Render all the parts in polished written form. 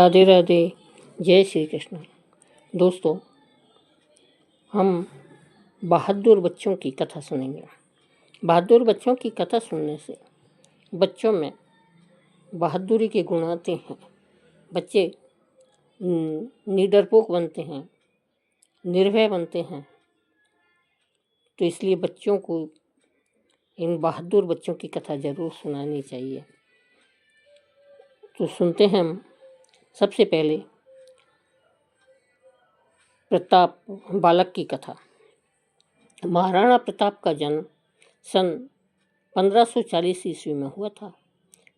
राधे राधे। जय श्री कृष्ण। दोस्तों, हम बहादुर बच्चों की कथा सुनेंगे। बहादुर बच्चों की कथा सुनने से बच्चों में बहादुरी के गुण आते हैं। बच्चे निडरपोक बनते हैं, निर्भय बनते हैं। तो इसलिए बच्चों को इन बहादुर बच्चों की कथा जरूर सुनानी चाहिए। तो सुनते हैं हम सबसे पहले प्रताप बालक की कथा। महाराणा प्रताप का जन्म सन 1540 ईस्वी में हुआ था।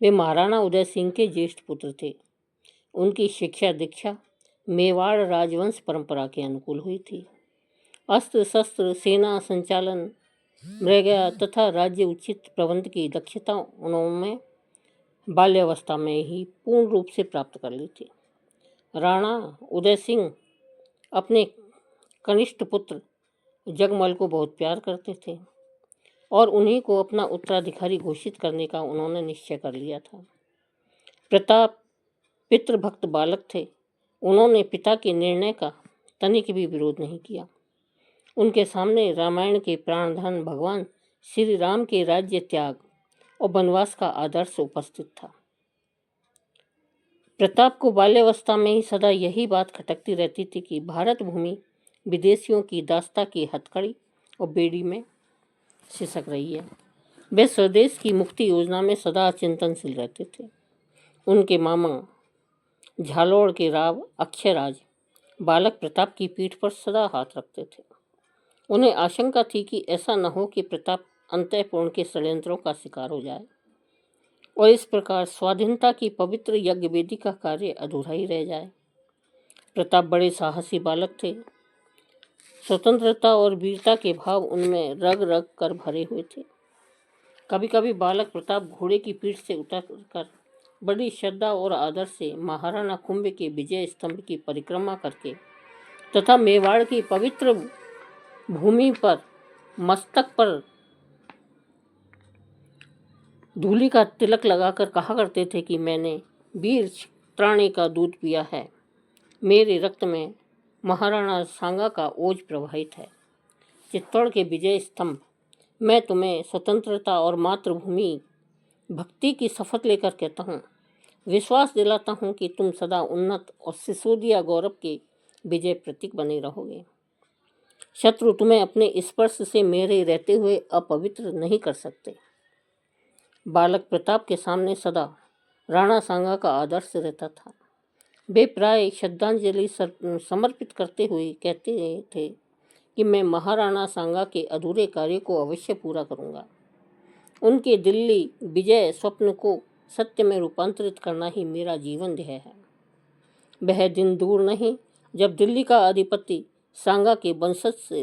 वे महाराणा उदय सिंह के ज्येष्ठ पुत्र थे। उनकी शिक्षा दीक्षा मेवाड़ राजवंश परंपरा के अनुकूल हुई थी। अस्त्र शस्त्र, सेना संचालन, मृगया तथा राज्य उचित प्रबंध की दक्षता उन्होंने बाल्यावस्था में ही पूर्ण रूप से प्राप्त कर ली थी। राणा उदय सिंह अपने कनिष्ठ पुत्र जगमल को बहुत प्यार करते थे और उन्हीं को अपना उत्तराधिकारी घोषित करने का उन्होंने निश्चय कर लिया था। प्रताप पितृभक्त बालक थे। उन्होंने पिता के निर्णय का तनिक भी विरोध नहीं किया। उनके सामने रामायण के प्राणधन भगवान श्री राम के राज्य त्याग और वनवास का आदर्श उपस्थित था। प्रताप को बाल्यावस्था में ही सदा यही बात खटकती रहती थी कि भारत भूमि विदेशियों की दास्ता की हथकड़ी और बेड़ी में सिसक रही है। वे स्वदेश की मुक्ति योजना में सदा चिंतनशील रहते थे। उनके मामा झालोड़ के राव अक्षयराज बालक प्रताप की पीठ पर सदा हाथ रखते थे। उन्हें आशंका थी कि ऐसा न हो कि प्रताप अंतःपुर के षड्यंत्रों का शिकार हो जाए और इस प्रकार स्वाधीनता की पवित्र यज्ञ वेदी का कार्य अधूरा ही रह जाए। प्रताप बड़े साहसी बालक थे। स्वतंत्रता और वीरता के भाव उनमें रग रग कर भरे हुए थे। कभी कभी बालक प्रताप घोड़े की पीठ से उतरकर बड़ी श्रद्धा और आदर से महाराणा कुंभ के विजय स्तंभ की परिक्रमा करके तथा मेवाड़ की पवित्र भूमि पर मस्तक पर धूलि का तिलक लगाकर कहा करते थे कि मैंने वीर त्राणी का दूध पिया है, मेरे रक्त में महाराणा सांगा का ओज प्रवाहित है। चित्तौड़ के विजय स्तंभ, मैं तुम्हें स्वतंत्रता और मातृभूमि भक्ति की शपथ लेकर कहता हूँ, विश्वास दिलाता हूँ कि तुम सदा उन्नत और सिसोदिया गौरव के विजय प्रतीक बने रहोगे। शत्रु तुम्हें अपने स्पर्श से मेरे रहते हुए अपवित्र नहीं कर सकते। बालक प्रताप के सामने सदा राणा सांगा का आदर्श रहता था। वे प्राय श्रद्धांजलि समर्पित करते हुए कहते थे कि मैं महाराणा सांगा के अधूरे कार्य को अवश्य पूरा करूंगा। उनके दिल्ली विजय स्वप्न को सत्य में रूपांतरित करना ही मेरा जीवन ध्येय है। वह दिन दूर नहीं जब दिल्ली का अधिपति सांगा के वंशज से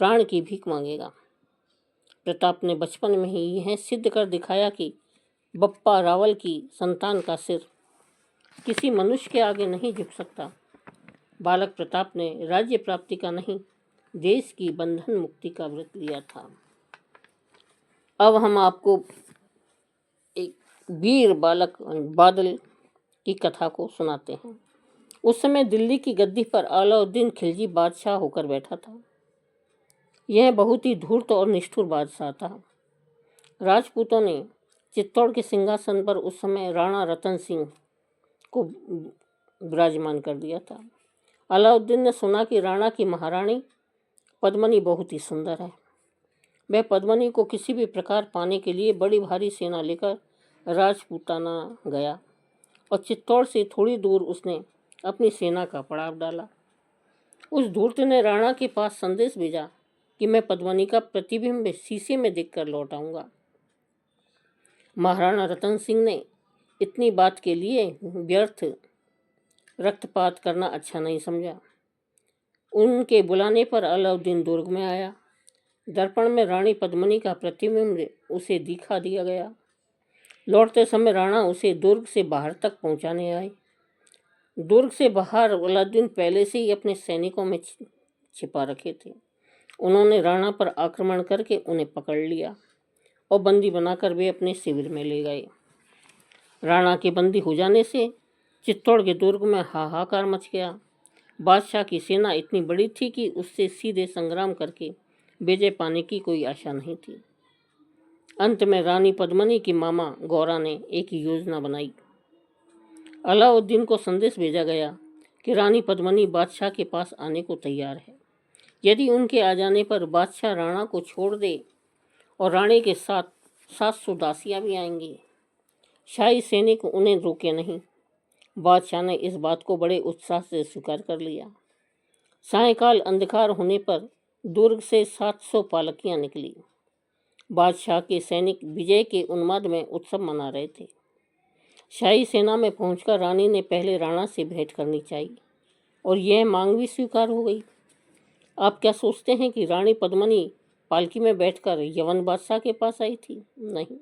प्राण की भीख मांगेगा। प्रताप ने बचपन में ही यह सिद्ध कर दिखाया कि बप्पा रावल की संतान का सिर किसी मनुष्य के आगे नहीं झुक सकता। बालक प्रताप ने राज्य प्राप्ति का नहीं, देश की बंधन मुक्ति का व्रत लिया था। अब हम आपको एक वीर बालक बादल की कथा को सुनाते हैं। उस समय दिल्ली की गद्दी पर अलाउद्दीन खिलजी बादशाह होकर बैठा था। यह बहुत ही धूर्त और निष्ठुर बादशाह था। राजपूतों ने चित्तौड़ के सिंहासन पर उस समय राणा रतन सिंह को विराजमान कर दिया था। अलाउद्दीन ने सुना कि राणा की महारानी पद्मनी बहुत ही सुंदर है। वह पद्मनी को किसी भी प्रकार पाने के लिए बड़ी भारी सेना लेकर राजपूताना गया और चित्तौड़ से थोड़ी दूर उसने अपनी सेना का पड़ाव डाला। उस धूर्त ने राणा के पास संदेश भेजा कि मैं पद्मनी का प्रतिबिंब शीशे में देखकर लौट आऊंगा। महाराणा रतन सिंह ने इतनी बात के लिए व्यर्थ रक्तपात करना अच्छा नहीं समझा। उनके बुलाने पर अलाउद्दीन दुर्ग में आया। दर्पण में रानी पद्मनी का प्रतिबिंब उसे दिखा दिया गया। लौटते समय राणा उसे दुर्ग से बाहर तक पहुंचाने आए। दुर्ग से बाहर अलाउद्दीन पहले से ही अपने सैनिकों में छिपा रखे थे। उन्होंने राणा पर आक्रमण करके उन्हें पकड़ लिया और बंदी बनाकर वे अपने शिविर में ले गए। राणा के बंदी हो जाने से चित्तौड़ के दुर्ग में हाहाकार मच गया। बादशाह की सेना इतनी बड़ी थी कि उससे सीधे संग्राम करके विजय पाने की कोई आशा नहीं थी। अंत में रानी पद्मिनी की मामा गौरा ने एक योजना बनाई। अलाउद्दीन को संदेश भेजा गया कि रानी पद्मिनी बादशाह के पास आने को तैयार है। यदि उनके आ जाने पर बादशाह राणा को छोड़ दे और रानी के साथ 700 दासियां भी आएंगी, शाही सैनिक उन्हें रोके नहीं। बादशाह ने इस बात को बड़े उत्साह से स्वीकार कर लिया। सायंकाल अंधकार होने पर दुर्ग से 700 पालकियां निकली। बादशाह के सैनिक विजय के उन्माद में उत्सव मना रहे थे। शाही सेना में पहुंचकर रानी ने पहले राणा से भेंट करनी चाहिए और यह मांग भी स्वीकार हो गई। आप क्या सोचते हैं कि रानी पद्मिनी पालकी में बैठकर यवन बादशाह के पास आई थी? नहीं,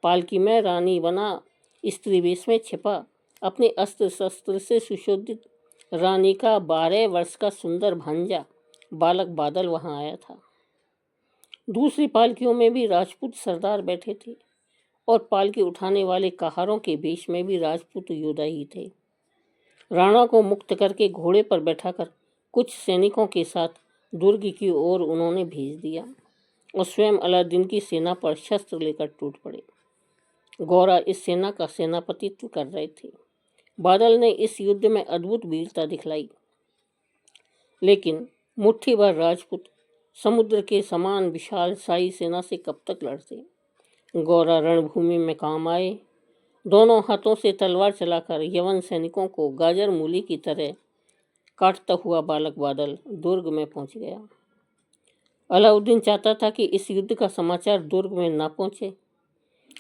पालकी में रानी बना स्त्री वेश में छिपा अपने अस्त्र शस्त्र से सुशोभित रानी का 12 वर्ष का सुंदर भांजा बालक बादल वहां आया था। दूसरी पालकियों में भी राजपूत सरदार बैठे थे और पालकी उठाने वाले कहारों के बीच में भी राजपूत योद्धा ही थे। राणा को मुक्त करके घोड़े पर बैठाकर कुछ सैनिकों के साथ दुर्ग की ओर उन्होंने भेज दिया और स्वयं अलाउद्दीन की सेना पर शस्त्र लेकर टूट पड़े। गौरा इस सेना का सेनापतित्व कर रहे थे। बादल ने इस युद्ध में अद्भुत वीरता दिखलाई, लेकिन मुट्ठी भर राजपूत समुद्र के समान विशाल शाही सेना से कब तक लड़ते? गौरा रणभूमि में काम आए। दोनों हाथों से तलवार चलाकर यवन सैनिकों को गाजर मूली की तरह काटता हुआ बालक बादल दुर्ग में पहुंच गया। अलाउद्दीन चाहता था कि इस युद्ध का समाचार दुर्ग में ना पहुंचे।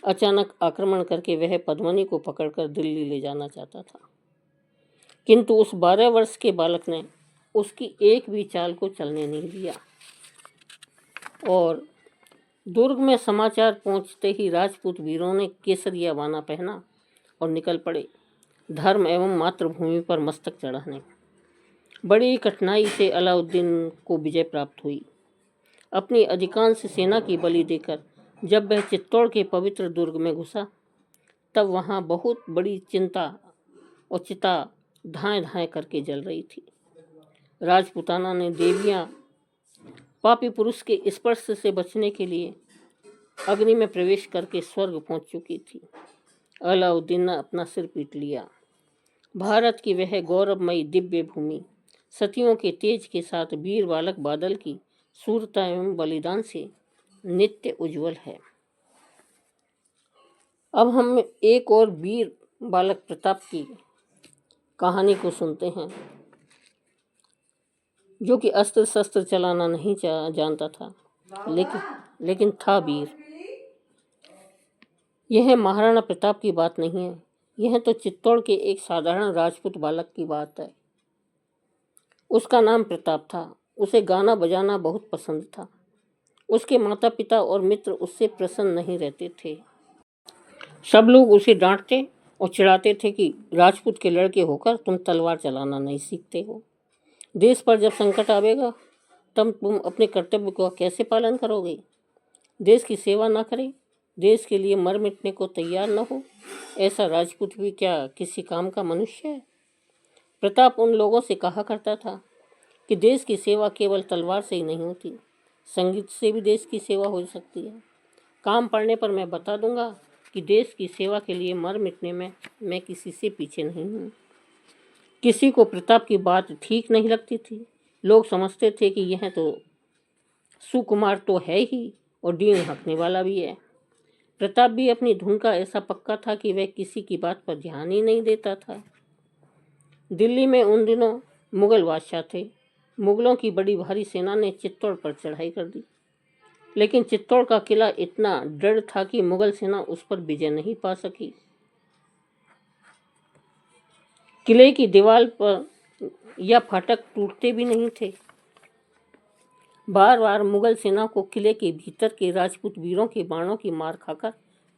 अचानक आक्रमण करके वह पद्मिनी को पकड़कर दिल्ली ले जाना चाहता था, किंतु उस 12 वर्ष के बालक ने उसकी एक भी चाल को चलने नहीं दिया और दुर्ग में समाचार पहुंचते ही राजपूत वीरों ने केसरिया बाना पहना और निकल पड़े धर्म एवं मातृभूमि पर मस्तक चढ़ाने। बड़ी कठिनाई से अलाउद्दीन को विजय प्राप्त हुई। अपनी अधिकांश सेना की बलि देकर जब वह चित्तौड़ के पवित्र दुर्ग में घुसा, तब वहां बहुत बड़ी चिंता और चिता धाएं धाएं करके जल रही थी। राजपुताना ने देवियां पापी पुरुष के स्पर्श से बचने के लिए अग्नि में प्रवेश करके स्वर्ग पहुंच चुकी थी। अलाउद्दीन ने अपना सिर पीट लिया। भारत की वह गौरवमयी दिव्य भूमि सतियों के तेज के साथ वीर बालक बादल की शूरता एवं बलिदान से नित्य उज्जवल है। अब हम एक और वीर बालक प्रताप की कहानी को सुनते हैं, जो कि अस्त्र शस्त्र चलाना नहीं जानता था, लेकिन था वीर। यह महाराणा प्रताप की बात नहीं है, यह तो चित्तौड़ के एक साधारण राजपूत बालक की बात है। उसका नाम प्रताप था। उसे गाना बजाना बहुत पसंद था। उसके माता पिता और मित्र उससे प्रसन्न नहीं रहते थे। सब लोग उसे डांटते और चिढ़ाते थे कि राजपूत के लड़के होकर तुम तलवार चलाना नहीं सीखते हो। देश पर जब संकट आवेगा तब तुम अपने कर्तव्य का कैसे पालन करोगे? देश की सेवा ना करे, देश के लिए मर मिटने को तैयार न हो, ऐसा राजपूत भी क्या किसी काम का मनुष्य है? प्रताप उन लोगों से कहा करता था कि देश की सेवा केवल तलवार से ही नहीं होती, संगीत से भी देश की सेवा हो सकती है। काम पड़ने पर मैं बता दूंगा कि देश की सेवा के लिए मर मिटने में मैं किसी से पीछे नहीं हूँ। किसी को प्रताप की बात ठीक नहीं लगती थी। लोग समझते थे कि यह तो सुकुमार तो है ही और डींग हाँकने वाला भी है। प्रताप भी अपनी धुन का ऐसा पक्का था कि वह किसी की बात पर ध्यान ही नहीं देता था। दिल्ली में उन दिनों मुगल बादशाह थे। मुगलों की बड़ी भारी सेना ने चित्तौड़ पर चढ़ाई कर दी, लेकिन चित्तौड़ का किला इतना दृढ़ था कि मुगल सेना उस पर विजय नहीं पा सकी। किले की दीवार पर या फाटक टूटते भी नहीं थे। बार बार मुगल सेना को किले के भीतर के राजपूत वीरों के बाणों की मार खाकर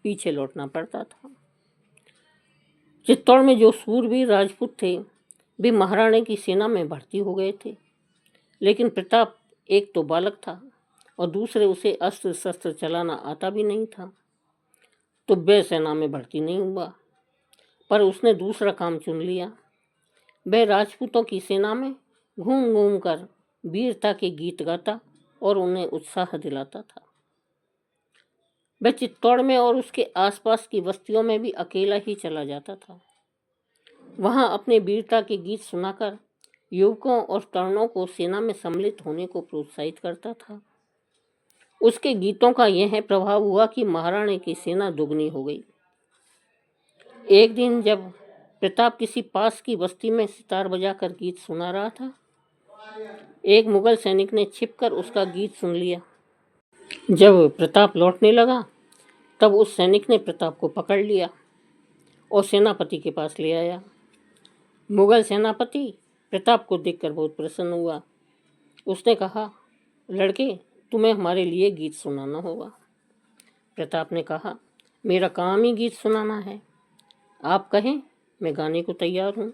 पीछे लौटना पड़ता था। चित्तौड़ में जो सूरवीर राजपूत थे वे महाराणे की सेना में भर्ती हो गए थे, लेकिन प्रताप एक तो बालक था और दूसरे उसे अस्त्र शस्त्र चलाना आता भी नहीं था, तो वह सेना में भर्ती नहीं हुआ। पर उसने दूसरा काम चुन लिया। वह राजपूतों की सेना में घूम घूम कर वीरता के गीत गाता और उन्हें उत्साह दिलाता था। वह चित्तौड़ में और उसके आसपास की बस्तियों में भी अकेला ही चला जाता था। वहां अपने वीरता के गीत सुनाकर युवकों और तरुणों को सेना में सम्मिलित होने को प्रोत्साहित करता था। उसके गीतों का यह प्रभाव हुआ कि महाराणी की सेना दुगनी हो गई। एक दिन जब प्रताप किसी पास की बस्ती में सितार बजाकर गीत सुना रहा था, एक मुगल सैनिक ने छिपकर उसका गीत सुन लिया। जब प्रताप लौटने लगा तब उस सैनिक ने प्रताप को पकड़ लिया और सेनापति के पास ले आया। मुगल सेनापति प्रताप को देखकर बहुत प्रसन्न हुआ। उसने कहा, लड़के, तुम्हें हमारे लिए गीत सुनाना होगा। प्रताप ने कहा, मेरा काम ही गीत सुनाना है, आप कहें मैं गाने को तैयार हूँ।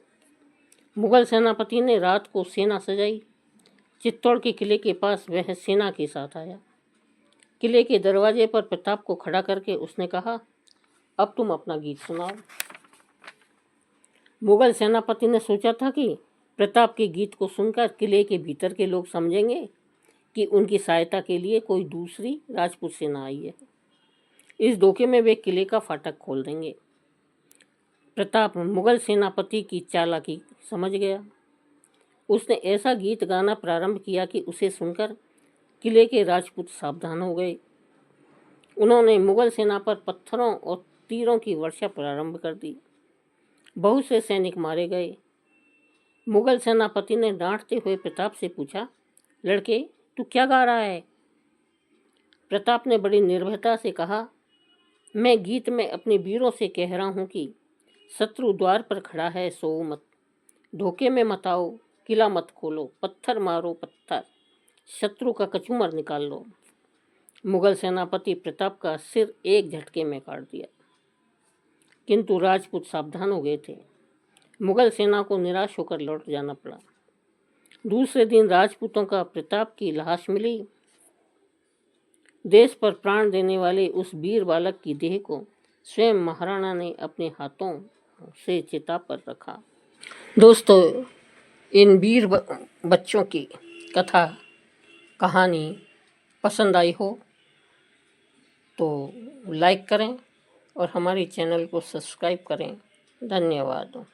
मुगल सेनापति ने रात को सेना सजाई। चित्तौड़ के किले के पास वह सेना के साथ आया। किले के दरवाजे पर प्रताप को खड़ा करके उसने कहा, अब तुम अपना गीत सुनाओ। मुगल सेनापति ने सोचा था कि प्रताप के गीत को सुनकर किले के भीतर के लोग समझेंगे कि उनकी सहायता के लिए कोई दूसरी राजपूत सेना आई है। इस धोखे में वे किले का फाटक खोल देंगे। प्रताप मुगल सेनापति की चालाकी समझ गया। उसने ऐसा गीत गाना प्रारंभ किया कि उसे सुनकर किले के राजपूत सावधान हो गए। उन्होंने मुगल सेना पर पत्थरों और तीरों की वर्षा प्रारंभ कर दी। बहुत से सैनिक मारे गए। मुगल सेनापति ने डांटते हुए प्रताप से पूछा, लड़के, तू क्या गा रहा है? प्रताप ने बड़ी निर्भयता से कहा, मैं गीत में अपने वीरों से कह रहा हूँ कि शत्रु द्वार पर खड़ा है, सो मत, धोखे में मत आओ, किला मत खोलो, पत्थर मारो पत्थर, शत्रु का कचूमर निकाल लो। मुगल सेनापति प्रताप का सिर एक झटके में काट दिया, किंतु राजपूत सावधान हो गए थे। मुगल सेना को निराश होकर लौट जाना पड़ा। दूसरे दिन राजपूतों का प्रताप की लाश मिली। देश पर प्राण देने वाले उस वीर बालक की देह को स्वयं महाराणा ने अपने हाथों से चिता पर रखा। दोस्तों, इन वीर बच्चों की कथा कहानी पसंद आई हो तो लाइक करें और हमारे चैनल को सब्सक्राइब करें। धन्यवाद।